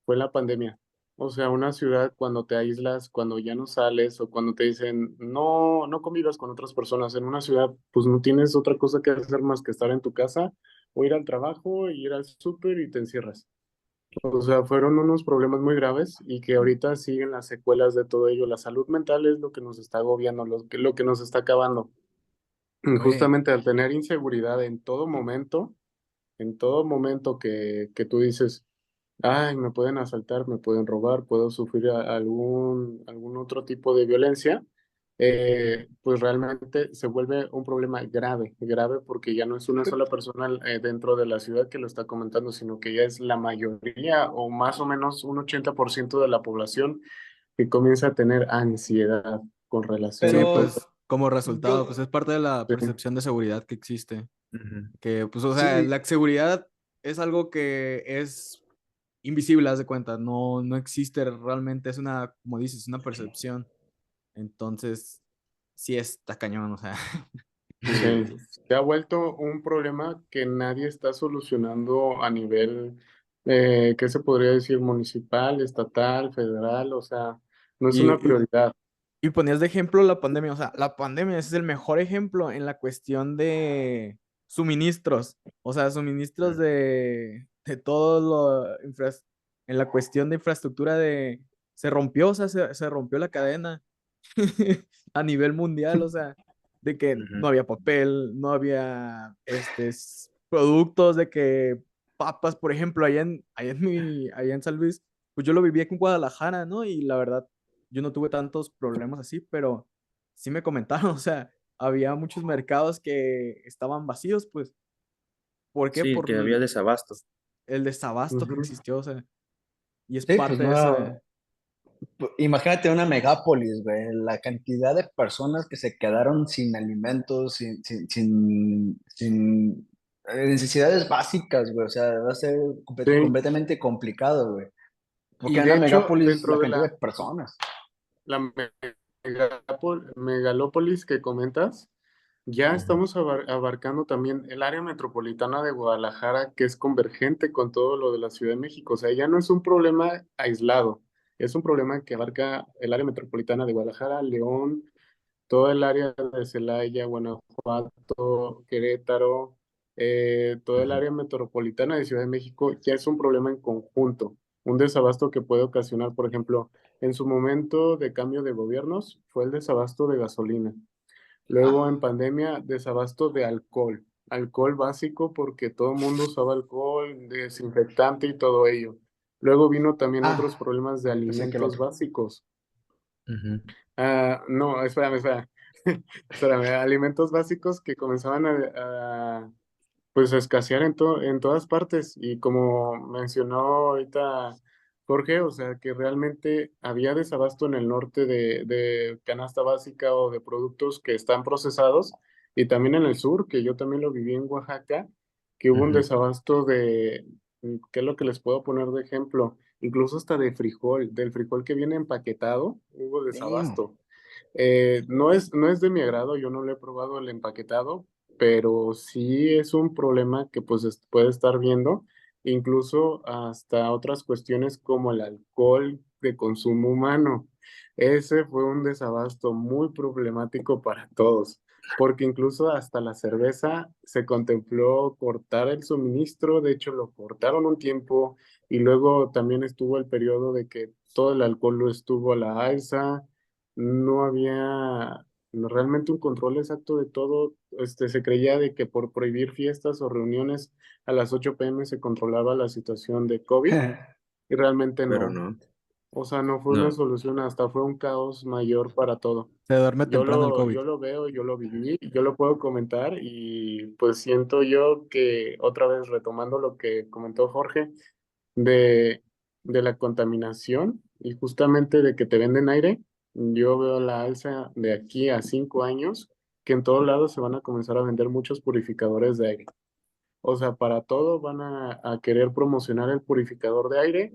fue la pandemia. O sea, una ciudad cuando te aíslas, cuando ya no sales o cuando te dicen no convivas con otras personas en una ciudad, pues no tienes otra cosa que hacer más que estar en tu casa o ir al trabajo, ir al súper y te encierras. O sea, fueron unos problemas muy graves y que ahorita siguen las secuelas de todo ello. La salud mental es lo que nos está agobiando, lo que nos está acabando. Y Oye, justamente al tener inseguridad en todo momento que tú dices, ay, me pueden asaltar, me pueden robar, puedo sufrir algún otro tipo de violencia, pues realmente se vuelve un problema grave, grave porque ya no es una sola persona dentro de la ciudad que lo está comentando, sino que ya es la mayoría o más o menos un 80% de la población que comienza a tener ansiedad con relación sí, a todo. pues como resultado, pues Yo, es parte de la Sí, percepción de seguridad que existe. Ujú. Que, pues, o sea, sí, la seguridad es algo que es invisible, haz de cuenta, no existe realmente, es una, como dices, una percepción. Entonces, sí está cañón, o sea. sí, se ha vuelto un problema que nadie está solucionando a nivel, ¿qué se podría decir? Municipal, estatal, federal, o sea, no es Y, una prioridad. Y ponías de ejemplo la pandemia, o sea, la pandemia es el mejor ejemplo en la cuestión de suministros, o sea, suministros de todo en la cuestión de infraestructura se rompió, o sea, se rompió la cadena a nivel mundial, o sea, de que no Ujú. había papel, no había productos, de que papas, por ejemplo, allá en San Luis, pues yo lo viví aquí en Guadalajara, ¿no? Y la verdad, yo no tuve tantos problemas así, pero sí me comentaron, o sea, había muchos mercados que estaban vacíos, pues, ¿por qué? Sí, Por que había desabasto. el desabasto que Ujú. existió, o sea, y es Sí, pues parte de no. esa... Imagínate una megápolis, güey, la cantidad de personas que se quedaron sin alimentos, sin necesidades básicas, güey, o sea, va a ser Sí, completamente complicado, güey, porque y en de una hecho, megápolis la dentro de cantidad de personas. la megalópolis que comentas, ya Ujú. estamos abarcando también el área metropolitana de Guadalajara, que es convergente con todo lo de la Ciudad de México. O sea, ya no es un problema aislado, es un problema que abarca el área metropolitana de Guadalajara, León, todo el área de Celaya, Guanajuato, Querétaro, todo el Ujú. área metropolitana de Ciudad de México, ya es un problema en conjunto. Un desabasto que puede ocasionar, por ejemplo, en su momento de cambio de gobiernos, fue el desabasto de gasolina. Luego en pandemia, desabasto de alcohol, alcohol básico porque todo el mundo usaba alcohol, desinfectante y todo ello. Luego vino también otros Ah, problemas de pensé que el alimentos otro. básicos. Ujú. No, espérame. Espérame, alimentos básicos que comenzaban pues a escasear en todas partes. Y como mencionó ahorita Jorge, o sea, que realmente había desabasto en el norte de canasta básica o de productos que están procesados, y también en el sur, que yo también lo viví en Oaxaca, que hubo un Ujú. desabasto ¿qué es lo que les puedo poner de ejemplo? Incluso hasta de frijol, del frijol que viene empaquetado, hubo Damn. desabasto. No es de mi agrado, yo no lo he probado el empaquetado, pero sí es un problema que pues puede estar viendo, incluso hasta otras cuestiones como el alcohol de consumo humano. Ese fue un desabasto muy problemático para todos, porque incluso hasta la cerveza se contempló cortar el suministro, de hecho lo cortaron un tiempo, y luego también estuvo el periodo de que todo el alcohol lo estuvo a la alza. No había realmente un control exacto de todo. Se creía de que por prohibir fiestas o reuniones a las 8 p.m. se controlaba la situación de COVID, y realmente Pero no. no, O sea, no fue una no. solución, hasta fue un caos mayor para todo. Se duerme temprano el COVID. Yo lo veo, yo lo viví, yo lo puedo comentar, y pues siento yo que otra vez retomando lo que comentó Jorge de, de la contaminación y justamente de que te venden aire, yo veo la alza de aquí a 5 años, que en todos lados se van a comenzar a vender muchos purificadores de aire. O sea, para todo van a querer promocionar el purificador de aire,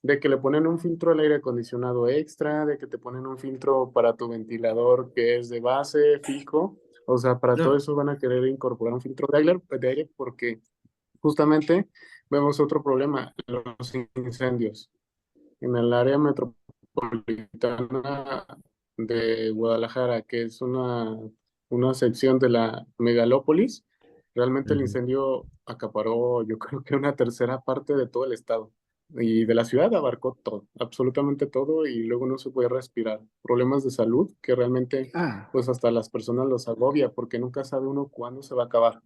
de que le ponen un filtro al aire acondicionado extra, de que te ponen un filtro para tu ventilador que es de base fijo. O sea, para todo No. eso van a querer incorporar un filtro de aire porque justamente vemos otro problema, los incendios. En el área metropolitana de Guadalajara, que es una sección de la megalópolis, realmente el Ujú. incendio acaparó, yo creo que una tercera parte de todo el estado. Y de la ciudad abarcó todo, absolutamente todo, y luego no se puede respirar. Problemas de salud que realmente, Ah, pues hasta las personas los agobia, porque nunca sabe uno cuándo se va a acabar.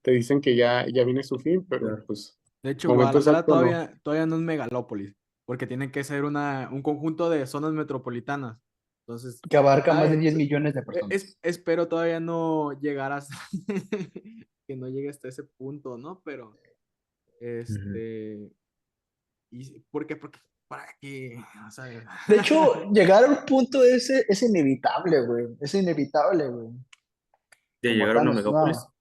Te dicen que ya viene su fin, pero Claro. pues De hecho, momento Guadalajara exacto no. todavía no es megalópolis, porque tiene que ser un conjunto de zonas metropolitanas. Entonces, que abarca más de ay, 10 millones de personas. espero todavía no llegar a que no llegue hasta ese punto, ¿no? Pero, Ujú. ¿por qué? Porque para qué, o sea, De hecho, llegar a un punto ese es inevitable, güey. Es inevitable, güey. De Como llegar a una Thanos, megápolis. no.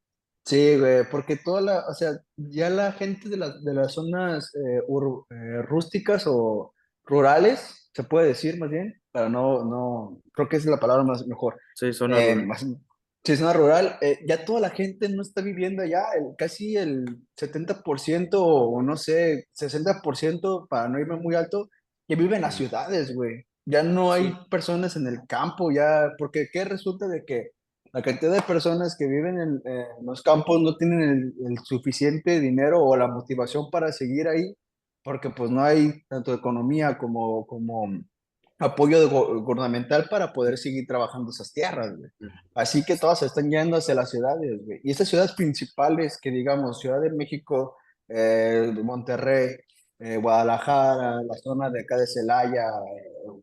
Sí, güey, porque o sea, ya la gente de las zonas rústicas o rurales, se puede decir más bien, pero creo que esa es la palabra más mejor. Sí, zona rural. Más, si es zona rural, ya toda la gente no está viviendo allá, casi el 70% o no sé, 60% para no irme muy alto, que vive en las Ujú. ciudades, güey. Ya no hay Sí, personas en el campo, ya, porque ¿qué resulta de que la cantidad de personas que viven en los campos no tienen el suficiente dinero o la motivación para seguir ahí? Porque pues no hay tanto economía como apoyo gubernamental para poder seguir trabajando esas tierras, güey. Así que todas se están yendo hacia las ciudades, güey. Y esas ciudades principales que digamos, Ciudad de México, Monterrey, Guadalajara, la zona de acá de Celaya,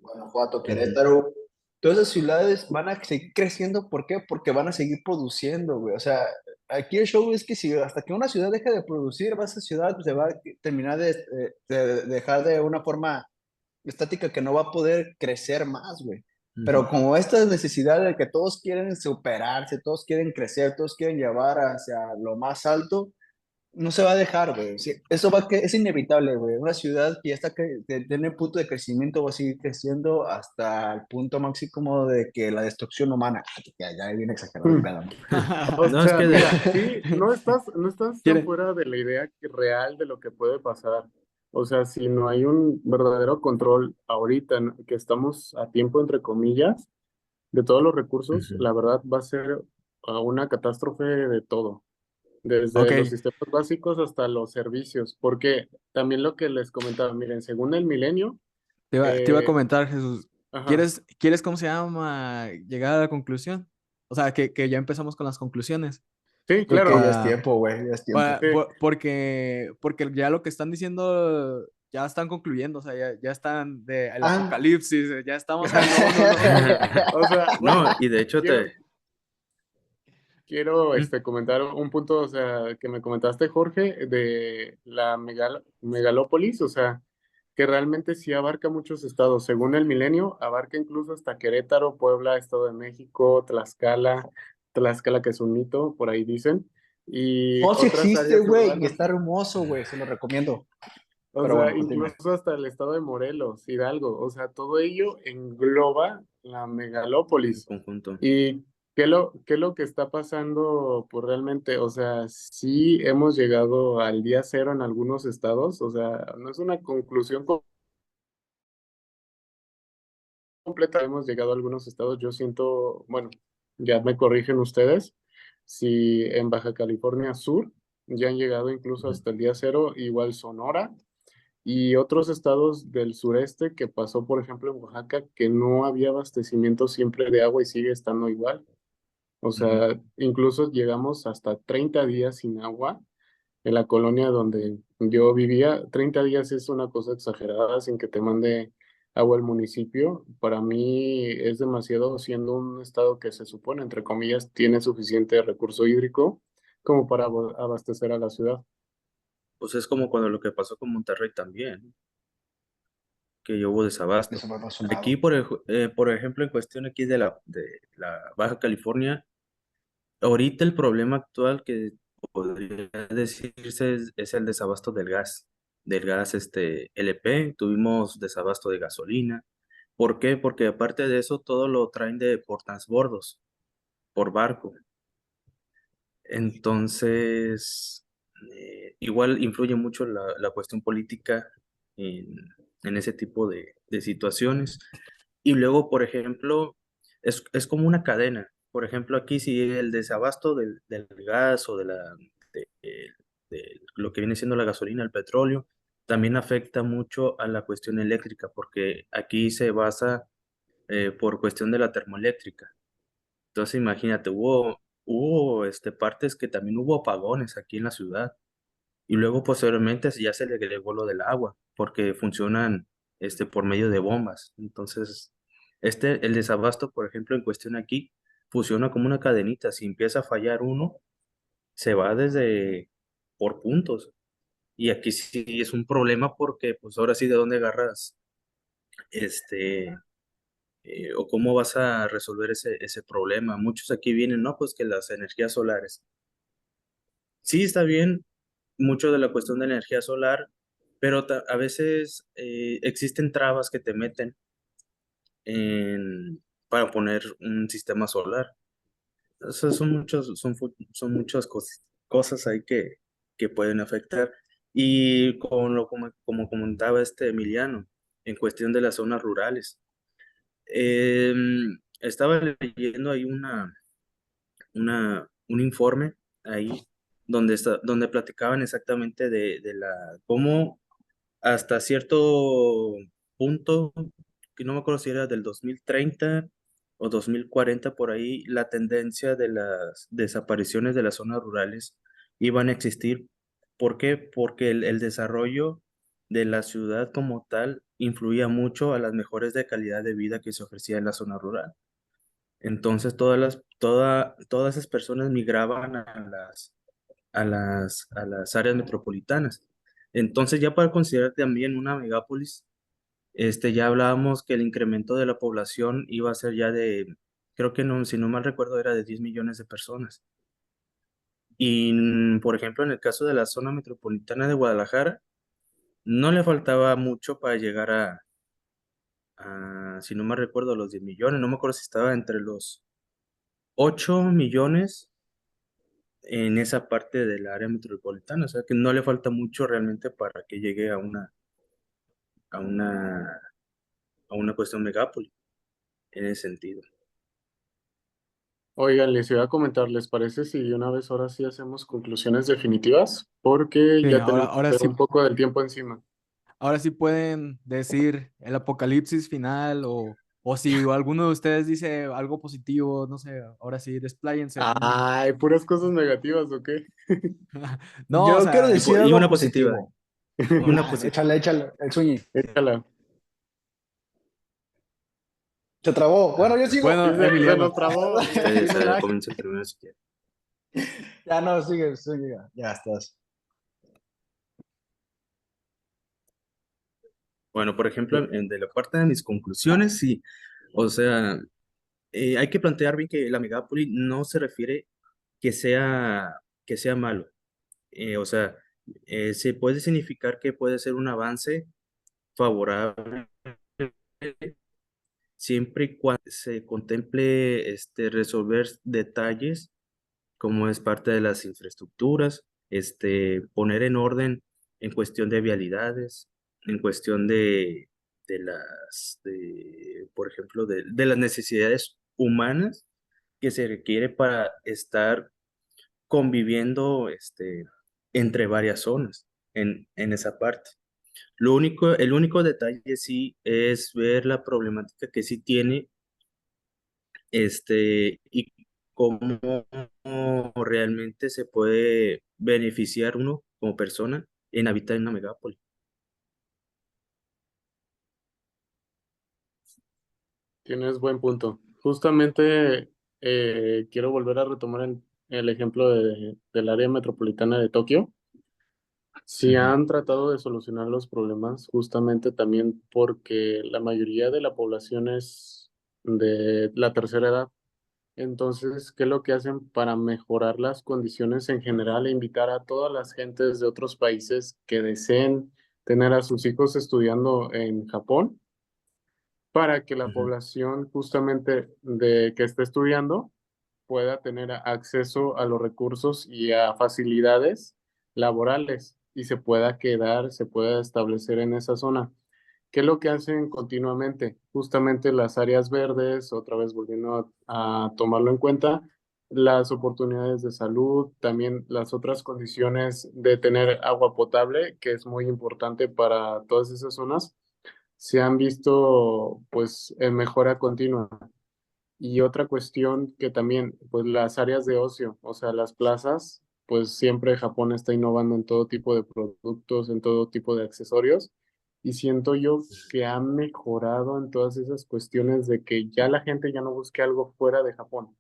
Guanajuato, Ujú. Querétaro, todas esas ciudades van a seguir creciendo. ¿Por qué? Porque van a seguir produciendo, güey. O sea, aquí el show es que si hasta que una ciudad deje de producir, esa ciudad se va a terminar de dejar de una forma estática que no va a poder crecer más, güey. Pero Ujú. como esta necesidad de que todos quieren superarse, todos quieren crecer, todos quieren llevar hacia lo más alto, no se va a dejar, güey. Sí, eso va que es inevitable, güey. Una ciudad que ya está que tiene punto de crecimiento va a seguir creciendo hasta el punto máximo de que la destrucción humana. Ya viene exagerado el pedo, ¿no? o No, es sea, que mira, sí, no estás tan ¿Quiere? fuera de la idea real de lo que puede pasar. O sea, si no hay un verdadero control ahorita, ¿no? Que estamos a tiempo, entre comillas, de todos los recursos, Ujú. la verdad va a ser una catástrofe de todo, Ok, desde los sistemas básicos hasta los servicios, porque también lo que les comentaba, miren, según el milenio, te iba a eh, comentar, Jesús. ajá, ¿Quieres, cómo se llama, llegar a la conclusión? O sea, que ya empezamos con las conclusiones. sí, Creo que ya claro, es tiempo, güey, ya es tiempo. sí, Porque ya lo que están diciendo ya están concluyendo, o sea, ya están de el Ah. apocalipsis, ya estamos en, no, no, no. o sea, No, bueno, y de hecho quiero, quiero Mm, comentar un punto, o sea, que me comentaste, Jorge, de la megalópolis, o sea, que realmente sí abarca muchos estados. Según el milenio, abarca incluso hasta Querétaro, Puebla, Estado de México, Tlaxcala, que es un mito, por ahí dicen, y Oh, sí otras existe, áreas güey, y urbanas. está hermoso, güey, se lo recomiendo. O Pero sea, bueno, dime. incluso hasta el estado de Morelos, Hidalgo, o sea, todo ello engloba la en megalópolis. conjunto. ¿Y qué es lo que está pasando? Pues realmente, o sea, sí hemos llegado al día cero en algunos estados, o sea, no es una conclusión completa, hemos llegado a algunos estados, yo siento, bueno, ya me corrigen ustedes, si en Baja California Sur ya han llegado incluso Ujú. hasta el día cero, igual Sonora y otros estados del sureste que pasó, por ejemplo, en Oaxaca, que no había abastecimiento siempre de agua y sigue estando igual. O Ujú. sea, incluso llegamos hasta 30 días sin agua en la colonia donde yo vivía. 30 días es una cosa exagerada sin que te mande agua el municipio. Para mí es demasiado siendo un estado que se supone, entre comillas, tiene suficiente recurso hídrico como para abastecer a la ciudad. Pues es como cuando lo que pasó con Monterrey también, que hubo Eso desabasto. fue por su Aquí, lado. por ejemplo, en cuestión aquí de la Baja California, ahorita el problema actual que podría decirse es el desabasto del gas LP, tuvimos desabasto de gasolina. ¿Por qué? Porque aparte de eso, todo lo traen por transbordos, por barco. Entonces, igual influye mucho la cuestión política en, en ese tipo de situaciones. Y luego, por ejemplo, es como una cadena. Por ejemplo, aquí si el desabasto del gas o de lo que viene siendo la gasolina, el petróleo, también afecta mucho a la cuestión eléctrica, porque aquí se basa por cuestión de la termoeléctrica. Entonces, imagínate, hubo partes que también hubo apagones aquí en la ciudad. Y luego posteriormente ya se le agregó lo del agua, porque funcionan por medio de bombas. Entonces, el desabasto, por ejemplo, en cuestión aquí, funciona como una cadenita. Si empieza a fallar uno, se va desde por puntos. Y aquí sí es un problema porque, pues ahora sí, ¿de dónde agarras este, o cómo vas a resolver ese problema? Muchos aquí vienen, no, pues que las energías solares. Sí, está bien, mucho de la cuestión de energía solar, pero a veces existen trabas que te meten para poner un sistema solar. O sea, son muchas cosas ahí que pueden afectar. Y como comentaba este Emiliano, en cuestión de las zonas rurales. Estaba leyendo ahí un informe ahí donde platicaban exactamente de cómo hasta cierto punto, que no me acuerdo si era del 2030 o 2040 por ahí, la tendencia de las desapariciones de las zonas rurales iban a existir. ¿Por qué? Porque el desarrollo de la ciudad como tal influía mucho a las mejores de calidad de vida que se ofrecía en la zona rural. Entonces todas esas personas migraban a las áreas metropolitanas. Entonces, ya para considerar también una megápolis, ya hablábamos que el incremento de la población iba a ser ya creo que no, si no mal recuerdo, era de 10 millones de personas. Y, por ejemplo, en el caso de la zona metropolitana de Guadalajara, no le faltaba mucho para llegar si no mal recuerdo, los 10 millones. No me acuerdo si estaba entre los 8 millones en esa parte del área metropolitana. O sea que no le falta mucho realmente para que llegue a una, a una cuestión megápoli en ese sentido. Oigan, les iba a comentar, ¿les parece si una vez ahora sí hacemos conclusiones definitivas? Porque Sí, ya ahora, tenemos ahora sí, un poco del tiempo encima. ahora sí pueden decir el apocalipsis final o si alguno de ustedes dice algo positivo, no sé, ahora sí, despláyense. Ay, puras cosas negativas, ¿o qué? No, o Yo quiero sea, decir Y algo una positiva. positivo. Y una Ah, positiva. échale, el Zúñi. Échala. Se trabó. Bueno, yo sigo. bueno, Sí, se Emiliano. nos trabó. Ustedes Tengo lag. comiencen primero si quieren. Ya no, sigue, Zúñi. Ya estás. Bueno, por ejemplo, de la parte de mis conclusiones, sí. O sea, hay que plantear bien que la megápoli no se refiere que sea malo. O sea, se puede significar que puede ser un avance favorable siempre y cuando se contemple resolver detalles como es parte de las infraestructuras, poner en orden en cuestión de vialidades, en cuestión por ejemplo, de las necesidades humanas que se requiere para estar conviviendo entre varias zonas en esa parte. El único detalle sí es ver la problemática que sí tiene y cómo realmente se puede beneficiar uno como persona en habitar en una megápoli. Tienes buen punto. Justamente quiero volver a retomar el ejemplo del área metropolitana de Tokio. Sí Ujú. han tratado de solucionar los problemas justamente también porque la mayoría de la población es de la tercera edad. Entonces, ¿qué es lo que hacen para mejorar las condiciones en general e invitar a todas las gentes de otros países que deseen tener a sus hijos estudiando en Japón para que la Ujú. población justamente de que esté estudiando pueda tener acceso a los recursos y a facilidades laborales y se pueda quedar, se pueda establecer en esa zona? ¿Qué es lo que hacen continuamente? Justamente las áreas verdes, otra vez volviendo a tomarlo en cuenta, las oportunidades de salud, también las otras condiciones de tener agua potable, que es muy importante para todas esas zonas, se han visto pues en mejora continua. Y otra cuestión que también, pues las áreas de ocio, o sea, las plazas, pues siempre Japón está innovando en todo tipo de productos, en todo tipo de accesorios. Y siento yo que ha mejorado en todas esas cuestiones de que ya la gente ya no busque algo fuera de Japón,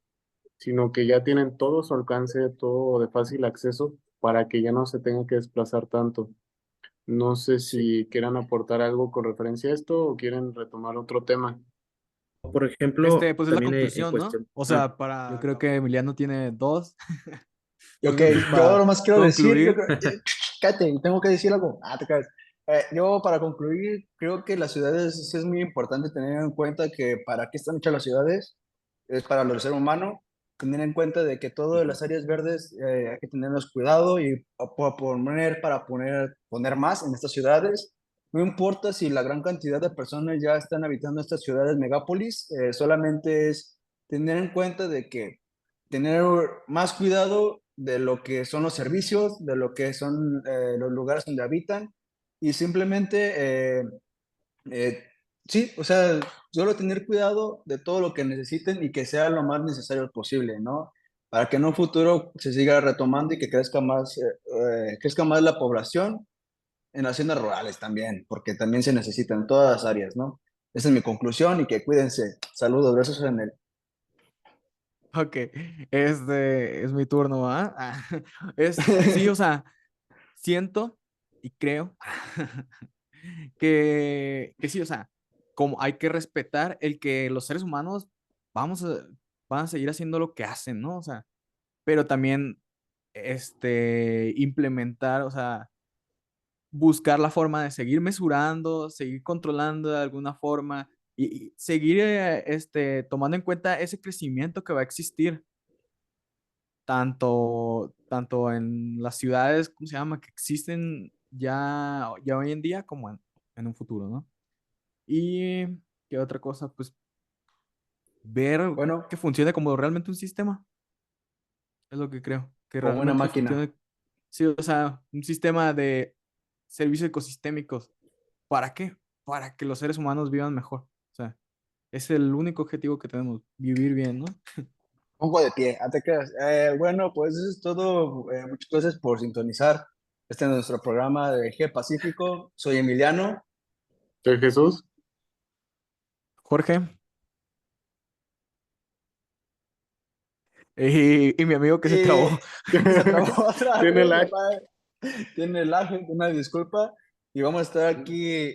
sino que ya tienen todo a su alcance, todo de fácil acceso para que ya no se tenga que desplazar tanto. No sé Sí. si quieran aportar algo con referencia a esto o quieren retomar otro tema. Por ejemplo, Pues es la también en conclusión, ¿no? cuestión. O sea, yo creo que Emiliano tiene dos Ok, minutos yo para nomás quiero decir, concluir. cállate, tengo que decir algo. Ah, te calles. Yo para concluir, creo que las ciudades sí es muy importante tener en cuenta que para qué están hechas las ciudades, es para el ser humano, tener en cuenta de que todas Ujú. las áreas verdes hay que tenerlos cuidado y poner más en estas ciudades, no importa si la gran cantidad de personas ya están habitando estas ciudades megápolis, solamente es tener en cuenta de que tener más cuidado de lo que son los servicios, de lo que son los lugares donde habitan y simplemente, eh, sí, o sea, solo tener cuidado de todo lo que necesiten y que sea lo más necesario posible, ¿no? Para que en un futuro se siga retomando y que crezca más la población en las zonas rurales también, porque también se necesita en todas las áreas, ¿no? Esa es mi conclusión y que cuídense. Saludos, besos en el... Ok, es mi turno, ¿va? Sí, o sea, siento y creo que sí, o sea, como hay que respetar el que los seres humanos vamos a, van a seguir haciendo lo que hacen, ¿no? O sea, pero también, implementar, o sea, buscar la forma de seguir mesurando, seguir controlando de alguna forma y seguir, tomando en cuenta ese crecimiento que va a existir tanto en las ciudades, ¿cómo se llama?, que existen ya hoy en día como en un futuro, ¿no? Y qué otra cosa, pues ver Bueno, que funcione como realmente un sistema, es lo que creo, que como una realmente máquina. funcione, sí, o sea, un sistema de servicios ecosistémicos. ¿Para qué? Para que los seres humanos vivan mejor. O sea, es el único objetivo que tenemos, vivir bien, ¿no? Pongo de pie, te creas. Bueno, pues eso es todo. Muchas gracias por sintonizar. Este es nuestro programa de G Pacífico. Soy Emiliano. ¿De Jesús? Jorge, y mi amigo que se Y trabó. se trabó otra Tiene vez, lag. tiene lag, una disculpa. Y vamos a estar aquí.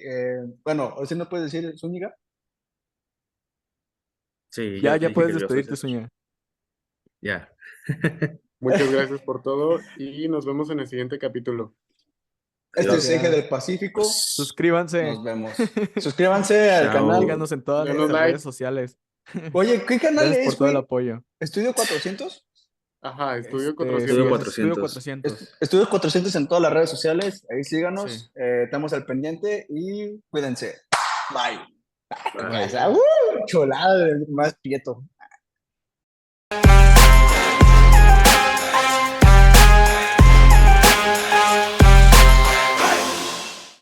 Bueno, ¿o si no puedes decir Zúñiga? Sí, Ya, ya ya dije puedes que yo soy despedirte, César. Suña. Ya. Muchas gracias por todo y nos vemos en el siguiente capítulo. Este es Adiós. Eje Ya. del Pacífico. Nos Suscríbanse. vemos. Suscríbanse al Chao. canal. Síganos en todas Denos nuestras like. redes sociales. Oye, ¿qué canal Gracias por es, todo el güey? apoyo. ¿Estudio 400? Ajá, Estudio Estudio Sí, es 400. Estudio 400. 400. Estudio 400 en todas las redes sociales. Ahí Sí, síganos. Estamos al pendiente y cuídense. Bye. Bye. bye. Chulada, más prieto.